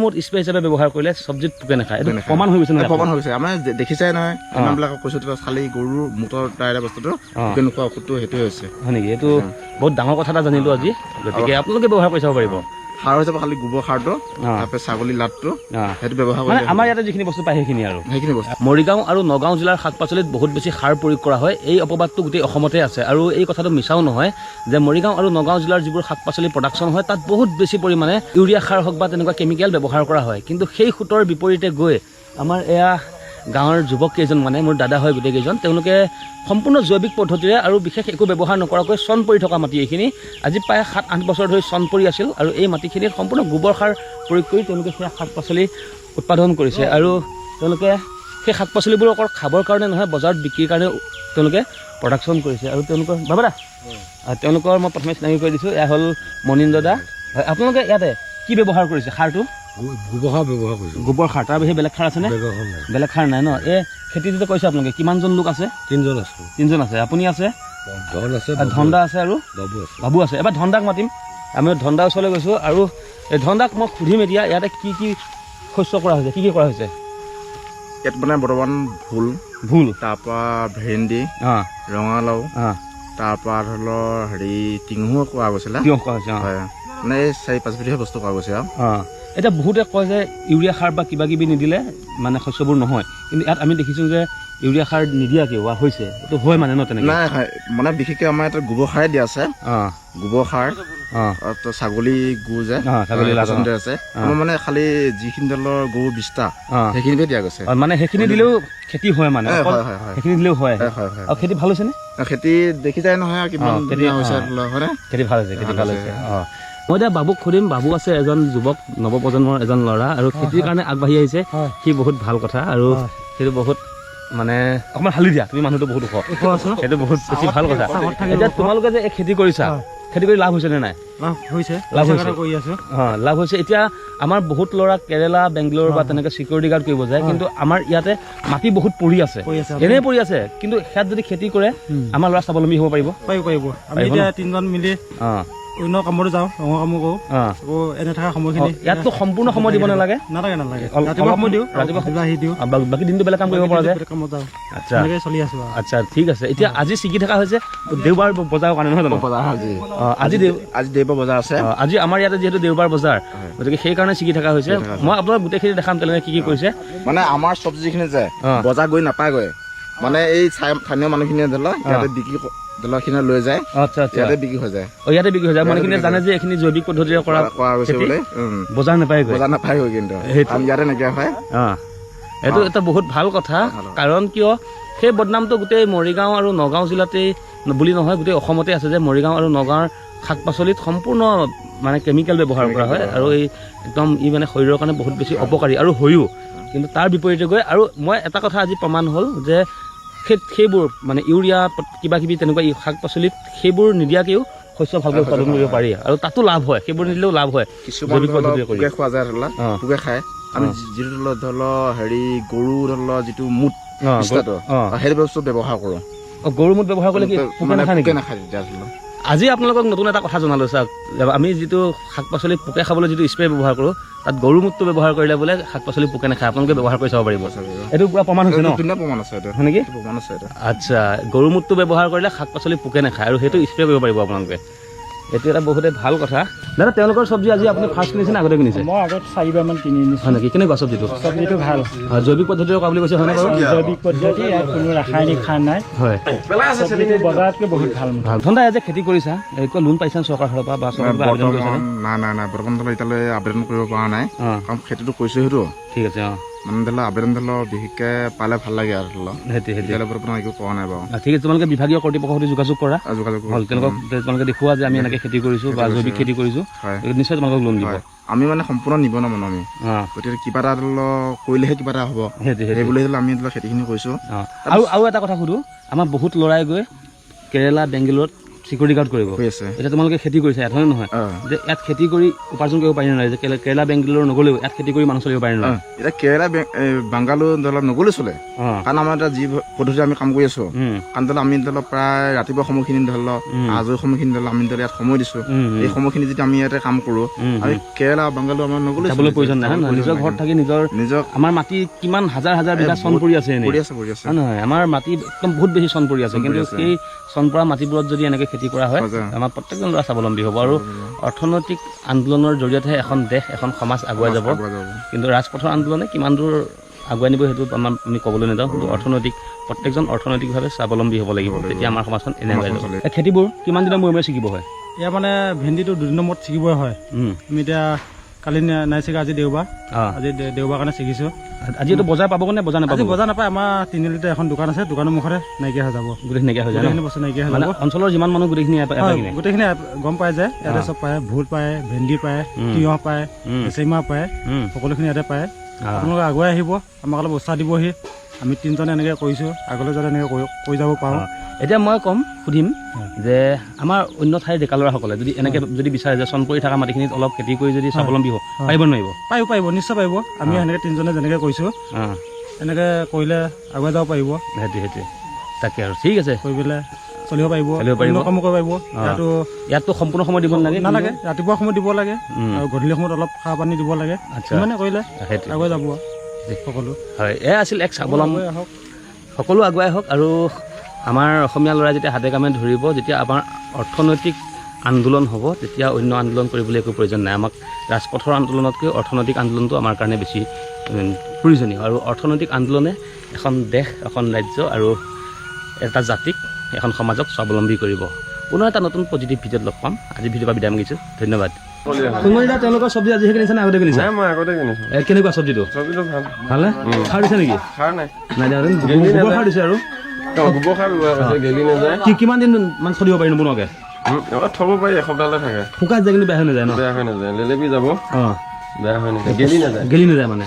গৰুমূত spray হিচাপে ব্যৱহাৰ কৰিলে চব্জিত পোকে নাখায় এইটো প্ৰমাণ হৈ গৈছে নহয় প্ৰমাণ হৈ গৈছে আমাৰ দেখিছাই নহয় ইমানবিলাকক কৈছোঁ খালি গৰুৰ মুঠৰ তাইৰে বস্তুটো পোকে নোখোৱা ঔষধটো সেইটোৱে হৈছে হয় নেকি এইটো বহুত ডাঙৰ কথা এটা জানিলোঁ আজি গতিকে আপোনালোকে ব্যৱহাৰ কৰি চাব পাৰিব সাৰ হিচাপে খালি গোবৰ সাৰটো তাৰপৰা ছাগলী লাটটো সেইটো ব্যৱহাৰ মানে কৰি আমাৰ ইয়াতে যিখিনি বস্তু পায় সেইখিনি আৰু সেইখিনি বস্তু মৰিগাঁও আৰু নগাঁও জিলাৰ শাক পাচলিত বহুত বেছি সাৰ প্ৰয়োগ কৰা হয় এই অপবাদটো গোটেই অসমতে আছে আৰু এই কথাটো মিছাও নহয় যে মৰিগাঁও আৰু নগাঁও জিলাৰ যিবোৰ শাক পাচলি প্ৰডাকশ্যন হয় তাত বহুত বেছি পৰিমাণে ইউৰিয়া সাৰ হওক বা তেনেকুৱা কেমিকেল ব্যৱহাৰ কৰা হয় কিন্তু সেই সুতৰ বিপৰীতে গৈ আমাৰ এয়া গাঁৱৰ যুৱক কেইজন মানে মোৰ দাদা হয় গোটেইকেইজন তেওঁলোকে সম্পূৰ্ণ জৈৱিক পদ্ধতিৰে আৰু বিশেষ একো ব্যৱহাৰ নকৰাকৈ চন পৰি থকা মাটি এইখিনি আজি প্ৰায় 7-8 বছৰ ধৰি চন পৰি আছিল আৰু এই মাটিখিনিত সম্পূৰ্ণ গোবৰ সাৰ প্ৰয়োগ কৰি তেওঁলোকে সেই শাক পাচলি উৎপাদন কৰিছে আৰু তেওঁলোকে সেই শাক পাচলিবোৰ অকল খাবৰ কাৰণে নহয় বজাৰত বিক্ৰীৰ কাৰণে তেওঁলোকে প্ৰডাকশ্যন কৰিছে আৰু তেওঁলোকৰ বাবা তেওঁলোকৰ মই প্ৰথমে চিনাকি কৰি দিছোঁ এয়া হ'ল মনিন্দ্ৰ দা হয় আপোনালোকে ইয়াতে কি ব্যৱহাৰ কৰিছে সাৰটো গোবৰ সাৰ ব্যৱহাৰ কৰিছোঁ গোবৰ সাৰ তাৰ বাহিৰে বেলেগ সাৰ আছেনে বেলেগ সাৰ নাই ন এই খেতিটো কৈছে আপোনালোকে কিমানজন লোক আছে 3জন আছোঁ 3জন আছে আপুনি আছে ধনদা আছে আৰু বাবু আছে এবাৰ ধনদাক মাতিম আমি ধনদা ওচৰলৈ গৈছোঁ আৰু এই ধনদাক মই সুধিম এতিয়া ইয়াতে কি কি শস্য কৰা হৈছে কি কৰা হৈছে ইয়াত মানে বৰ্তমান ভোল তাৰপৰা ভেন্দি ৰঙালাও তাৰপৰা ধৰি লওক হেৰি তিঁহু কৰা গৈছিলে হয় মানে 4-5 বিধৰ বস্তু কৰা গৈছে আৰু এতিয়া বহুতে কয় যে ইউৰিয়া সাৰ বা কিবা কিবি নিদিলে মানে শস্যবোৰ নহয় কিন্তু ইয়াত আমি দেখিছোঁ যে ইউৰিয়া সাৰ নিদিয়াকৈ হোৱা হৈছে এইটো হয় মানে ন তেনেকৈ নাই মানে বিশেষকৈ আমাৰ ইয়াত গোবৰ সাৰে দিয়া আছে গোবৰ সাৰ ছাগলী গু যে ছাগলী আছে আমাৰ মানে খালি যিখিনি দলৰ গৰু 20টা সেইখিনিকে দিয়া গৈছে মানে সেইখিনি দিলেও খেতি হয় মানে সেইখিনি দিলেও হয় আৰু খেতি ভাল হৈছে নে খেতি দেখি যায় নহয় কিমান হৈছে খেতি ভাল হৈছে মই এতিয়া বাবুক সুধিম বাবু আছে এজন যুৱক নৱপ্ৰজন্মৰ এজন ল'ৰা আৰু খেতিৰ কাৰণে আগবাঢ়ি আহিছে সি বহুত ভাল কথা আৰু সেইটো বহুত মানে অকণমান হালি দিয়া তুমি মানুহটো বহুত ওখ সেইটো বহুত বেছি ভাল কথা এতিয়া তোমালোকে যে এই খেতি কৰিছা খেতি কৰি লাভ হৈছে নে নাই লাভ হৈছে এতিয়া আমাৰ বহুত ল'ৰা কেৰেলা বেংগলোৰ বা তেনেকৈ চিকিউৰিটি গাৰ্ড কৰিব যায় কিন্তু আমাৰ ইয়াতে মাটি বহুত পৰি আছে এনেই পৰি আছে কিন্তু ইয়াত যদি খেতি কৰে আমাৰ ল'ৰা স্বাৱলম্বী হ'ব পাৰিব আমি এতিয়া 3জন মিলি অন্য কামতো যাওঁ ৰঙৰ কামো কৰোঁ আকৌ এনে থকা সময়খিনি ইয়াততো সম্পূৰ্ণ সময় দিব নালাগে ৰাতিপুৱা সময় দিওঁ ৰাতিপুৱা আহি দিওঁ বাকী দিনটো বেলেগ কাম কৰিব পৰা যায় কামত যাওঁ আচ্ছা এনেকৈ চলি আছোঁ আচ্ছা ঠিক আছে এতিয়া আজি ছিগি থকা হৈছে দেওবাৰ বজাৰৰ কাৰণে নহয় জানো আজি দেওবাৰ বজাৰ আছে আজি আমাৰ ইয়াতে যিহেতু দেওবাৰ বজাৰ গতিকে সেইকাৰণে ছিগি থকা হৈছে মই আপোনাক গোটেইখিনি দেখাম তেনেকৈ কি কৰিছে মানে আমাৰ চব্জিখিনি যে বজাৰ গৈ নাপায়গৈ মানে এই স্থানীয় মানুহখিনিয়ে ধৰি লওক ইয়াতে বিক্ৰী খিনি লৈ যায় ইয়াতে বিক্ৰী হৈ যায় মানুহখিনিয়ে জানে যে এইখিনি জৈৱিক পদ্ধতিৰে কৰা গৈছে বোলে বজাৰ নাপায়গৈ কিন্তু ইয়াতে নাইকিয়া হয় এইটো এটা বহুত ভাল কথা কাৰণ কিয় সেই বদনামটো গোটেই মৰিগাঁও আৰু নগাঁও জিলাতেই বুলি নহয় গোটেই অসমতে আছে যে মৰিগাঁও আৰু নগাঁৱৰ শাক পাচলিত সম্পূৰ্ণ মানে কেমিকেল ব্যৱহাৰ কৰা হয় আৰু এই একদম ই মানে শৰীৰৰ কাৰণে বহুত বেছি অপকাৰী আৰু হয়ো কিন্তু তাৰ বিপৰীতে গৈ আৰু মই এটা কথা আজি প্ৰমাণ হ'ল যে সেইবোৰ মানে ইউৰিয়া কিবা কিবি তেনেকুৱা শাক পাচলিত সেইবোৰ নিদিয়াকৈও শস্য ভালকৈ উৎপাদন কৰিব পাৰি আৰু তাতো লাভ হয় সেইবোৰ নিদিলেও লাভ হয় কিছুমান পোকে খোৱা যায় ধৰি লওক পোকে খায় আমি যিটো ধৰি লওক হেৰি গৰু ধৰি লওক যিটো মুঠ সেইটো বস্তু ব্যৱহাৰ কৰোঁ গৰু মুঠ ব্যৱহাৰ কৰিলে কি পোকে নাখায় নেকি নাখায় আজি আপোনালোকক নতুন এটা কথা জনালোঁ চাওক আমি যিটো শাক পাচলি পোকে খাবলৈ যিটো স্প্ৰে ব্যৱহাৰ কৰোঁ তাত গৰু মুঠটো ব্যৱহাৰ কৰিলে বোলে শাক পাচলি পোকে নাখায় আপোনালোকে ব্যৱহাৰ কৰি চাব পাৰিব এইটো পুৰা প্ৰমাণ হৈছে ন প্ৰমাণ আছে হয় নেকি আচ্ছা গৰু মুঠটো ব্যৱহাৰ কৰিলে শাক পাচলি পোকে নাখায় আৰু সেইটো স্প্ৰে কৰিব পাৰিব আপোনালোকে এইটো এটা বহুতে ভাল কথা দাদা তেওঁলোকৰ চব্জি আজি আপুনি ফাৰ্ষ্ট কিনিছে নে আগতে কিনিছে মই আগত 4বাৰমান কিনি নিছোঁ হয় নেকি কেনেকুৱা চব্জিটো ভাল জৈৱিক পদ্ধতিৰে কৰা বুলি কৈছে হয়নে বাৰু জৈৱিক পদ্ধতি ইয়াত কোনো ৰাসায়নিক সাৰ নাই হয় বজাৰতকৈ বহুত ভাল ধন্দা যে খেতি কৰিছা কিবা লোন পাইছা চৰকাৰৰ ফালৰ পৰা বা চৰকাৰৰ আবেদন কৰিছা নাই বৰ্তমান এতিয়ালৈ আবেদন কৰিব পৰা নাই কাৰণ খেতিটো কৰিছোঁ সেইটো ঠিক আছে মানে ধৰি লওক আবেদন ধৰি লওক বিশেষকৈ পালে ভাল লাগে আৰু ধৰি লওক এতিয়ালৈ বৰ্তমান একো পোৱা নাই বাৰু ঠিক আছে তোমালোকে বিভাগীয় কৰ্তৃপক্ষৰ সৈতে যোগাযোগ কৰা হ'ল তোমালোকে দেখুওৱা যে আমি এনেকৈ খেতি কৰিছোঁ বা জৈৱিক খেতি কৰিছোঁ নিশ্চয় তোমালোকক লোন দিব আমি মানে সম্পূৰ্ণ নিবনুৱা মানুহ আমি গতিকে কিবা এটা ধৰি লওক কৰিলেহে কিবা এটা হ'ব সেই বুলি আমি ধৰি লওক খেতিখিনি কৰিছোঁ আৰু এটা কথা সুধোঁ আমাৰ বহুত ল'ৰাই গৈ কেৰেলা বেংগলোৰত চিকিউৰিটি গাৰ্ড কৰিব হৈ আছে এতিয়া তোমালোকে খেতি কৰিছা ইয়াত হয় নহয় যে ইয়াত খেতি কৰি উপাৰ্জন কৰিব পাৰি নাই যে কেৰেলা বেংগালোৰ নগ'লেও ইয়াত খেতি কৰি মানুহ চলিব পাৰি নহয় এতিয়া কেৰেলা বাংগালোৰ ধৰি লওক নগ'লে চলে কাৰণ আমাৰ এতিয়া যি পদ্ধতি আমি কাম কৰি আছো কাৰণ ধৰি লওক আমি ধৰি লওক প্ৰায় ৰাতিপুৱা সময়খিনি ধৰি লওক আজৰি সময়খিনি ধৰি লওক আমি ধৰি লওক ইয়াত সময় দিছো এই সময়খিনি যদি আমি ইয়াতে কাম কৰো আমি কেৰেলা বাংগালোৰ আমাৰ নগ'লে যাবলৈ প্ৰয়োজন নাই নিজৰ ঘৰত থাকি নিজৰ আমাৰ মাটি কিমান হাজাৰ হাজাৰ বিঘা চন পৰি আছে এনেই হয় নহয় আমাৰ মাটি একদম বহুত বেছি চন পৰি আছে কিন্তু সেই চন পৰা মাটিবোৰত যদি এনেকৈ খেতি কৰা হয় আমাৰ প্ৰত্যেকজন ল'ৰা স্বাৱলম্বী হ'ব আৰু অৰ্থনৈতিক আন্দোলনৰ জৰিয়তেহে এখন দেশ এখন সমাজ আগুৱাই যাব কিন্তু ৰাজপথৰ আন্দোলনে কিমান দূৰ আগুৱাই নিব সেইটো আমি ক'বলৈ নাযাওঁ কিন্তু প্ৰত্যেকজন অৰ্থনৈতিকভাৱে স্বাৱলম্বী হ'ব লাগিব তেতিয়া আমাৰ সমাজখন এনে আগুৱাই যাব খেতিবোৰ কিমান দিনৰ মূৰে মূৰে ছিগিব হয় ইয়াৰ মানে ভেন্দিটো দুদিনৰ মূৰত ছিগিবই হয় আমি এতিয়া কালি নাই ছিগা আজি দেওবাৰ আজি দেওবাৰ কাৰণে ছিগিছোঁ আজি এইটো বজাৰ পাব নে বজাৰ নাপাব বজাৰ নাপায় আমাৰ তিনিআলিতে এখন দোকান আছে দোকানৰ মুখতে নাইকিয়া হৈ যাব গোটেইখিনি নাইকিয়া হৈ যায় গোটেইখিনি বস্তু নাইকিয়া হৈ যাব অঞ্চলৰ যিমান মানুহ গোটেইখিনি গম পাই যায় ইয়াতে চব পায় ভোল পায় ভেন্দি পায় তিয়ঁহ পায় চেইমাহ পায় সকলোখিনি ইয়াতে পায় আপোনালোকে আগুৱাই আহিব আমাক অলপ উৎসাহ দিবহি আমি তিনিজনে এনেকৈ কৰিছোঁ আগলৈ যাতে এনেকৈ কৰি যাব পাৰোঁ এতিয়া মই সুধিম যে আমাৰ অন্য ঠাইৰ ডেকা ল'ৰাসকলে যদি এনেকৈ যদি বিচাৰে যে চন পৰি থকা মাটিখিনিত অলপ খেতি কৰি যদি স্বাৱলম্বী হ'ব পাৰিব নোৱাৰিব পাৰিব নিশ্চয় পাৰিব আমি সেনেকৈ তিনিজনে যেনেকৈ কৰিছোঁ এনেকৈ কৰিলে আগুৱাই যাব পাৰিব সেইটোৱে তাকে আৰু ঠিক আছে কৰি পেলাই চলিব পাৰিব কামো কৰিব পাৰিব ইয়াততো সম্পূৰ্ণ সময় দিব নালাগে ৰাতিপুৱা সময় দিব লাগে আৰু গধূলি সময়ত অলপ সাৰ পানী দিব লাগে সিমানে কৰিলে আগুৱাই যাব সকলো হয় এয়া আছিল এক স্বাৱলম্বী সকলো আগুৱাই হওক আৰু আমাৰ অসমীয়া ল'ৰাই যেতিয়া হাতে কামে ধৰিব যেতিয়া আমাৰ অৰ্থনৈতিক আন্দোলন হ'ব তেতিয়া অন্য আন্দোলন কৰিবলৈ একো প্ৰয়োজন নাই আমাক ৰাজপথৰ আন্দোলনতকৈ অৰ্থনৈতিক আন্দোলনটো আমাৰ কাৰণে বেছি প্ৰয়োজনীয় আৰু অৰ্থনৈতিক আন্দোলনে এখন দেশ এখন ৰাজ্য আৰু এটা জাতিক এখন সমাজক স্বাৱলম্বী কৰিব পুনৰ এটা নতুন পজিটিভ ভিডিঅ'ত লগ পাম আজি ভিডিঅ'ৰ পৰা বিদায় মাগিছোঁ ধন্যবাদ সুমনিদা তেওঁলোকৰ চব্জি আজিহে কিনিছে নে আগতে কিনিছে মই আগতে কিনিছো কেনেকুৱা চব্জিটো ভাল ভালনে সাৰ দিছে নেকি সাৰ নাই গোবৰ সাৰ দিছে আৰু গোবৰ সাৰ ব্যৱহাৰ কৰিছে গেলি নাযায় কিমান দিন মানে চলিব পাৰি নবনোৱাকৈ থ'ব পাৰি এসপ্তাহলৈ থাকে শুকাই যায় কিন্তু বেয়া হৈ নাযায় ন বেয়া হৈ নাযায় লেলেপি যাব বেয়া হৈ নাযায় গেলি নাযায় মানে